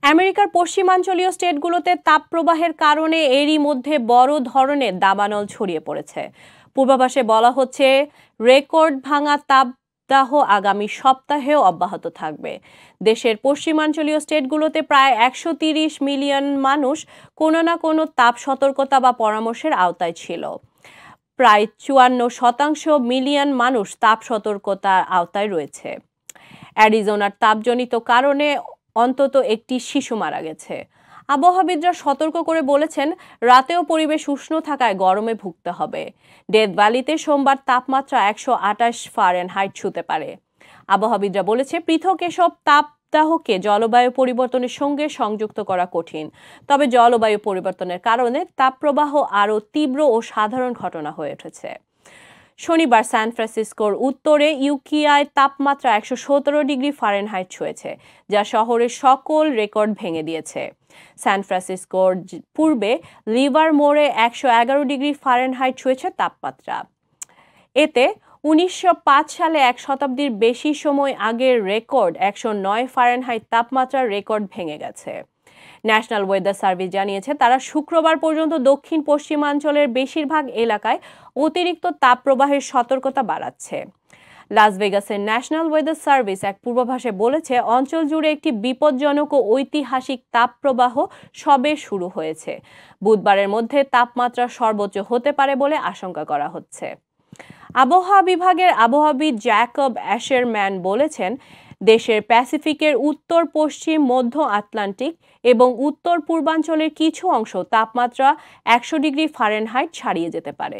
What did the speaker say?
আমেরিকার পশ্চিমাঞ্চলীয় স্টেটগুলোতে তাপপ্রবাহের কারণে এরই মধ্যে বড় ধরনের দাবানল ছড়িয়ে পড়েছে। পূর্বাভাসে বলা হচ্ছে, রেকর্ড ভাঙা তাপদাহ আগামী সপ্তাহেও অব্যাহত থাকবে। দেশের পশ্চিমাঞ্চলীয় স্টেটগুলোতে প্রায় 130 মিলিয়ন মানুষ কোনো না কোনো তাপ সতর্কতা বা পরামর্শের আওতায় ছিল। প্রায় 54 মিলিয়ন মানুষ তাপ সতর্কতার আওতায় রয়েছে। অ্যারিজোনার তাপজনিত কারণে অন্তত একটি শিশু মারা গেছে। আবহাওয়াবিদরা সতর্ক করে বলেছেন, রাতেও পরিবেশ উষ্ণ থাকায় গরমে ভুগতে হবে। ডেথ ভ্যালিতে সোমবার তাপমাত্রা 128 ফারেনহাইট ছুঁতে পারে। আবহাওয়াবিদরা বলেছে, পৃথক এসব তাপদাহকে জলবায়ু পরিবর্তনের সঙ্গে সংযুক্ত করা কঠিন। তবে জলবায়ু পরিবর্তনের কারণে তাপপ্রবাহ আরও তীব্র ও সাধারণ ঘটনা হয়ে উঠেছে। শনিবার সান ফ্রান্সিসকোর উত্তরে ইউকিয়ায় তাপমাত্রা 117 ডিগ্রি ফারেনহাইট ছুঁয়েছে, যা শহরের সকল রেকর্ড ভেঙে দিয়েছে। সান ফ্রান্সিসকোর পূর্বে লিভারমোরে 111 ডিগ্রি ফারেনহাইট ছুঁয়েছে তাপমাত্রা। এতে 1905 সালে এক শতাব্দীর বেশি সময় আগের রেকর্ড 109 ফারেনহাইট তাপমাত্রার রেকর্ড ভেঙে গেছে। ন্যাশনাল ওয়েদার সার্ভিস জানিয়েছে, তারা শুক্রবার পর্যন্ত দক্ষিণ পশ্চিমাঞ্চলের বেশিরভাগ এলাকায় অতিরিক্ত তাপপ্রবাহের সতর্কতা বাড়াচ্ছে। লাস ভেগাসের ন্যাশনাল ওয়েদার সার্ভিস এক পূর্বাভাসে বলেছে, অঞ্চল জুড়ে একটি বিপজ্জনক ও ঐতিহাসিক তাপপ্রবাহ সবে শুরু হয়েছে। বুধবারের মধ্যে তাপমাত্রা সর্বোচ্চ হতে পারে বলে আশঙ্কা করা হচ্ছে। আবহাওয়া বিভাগের আবহাওয়াবিদ জ্যাকব অ্যাশারম্যান বলেছেন, দেশের প্যাসিফিকের উত্তর পশ্চিম, মধ্য আটলান্টিক এবং উত্তর পূর্বাঞ্চলের কিছু অংশ তাপমাত্রা 100 ডিগ্রি ফারেনহাইট ছাড়িয়ে যেতে পারে।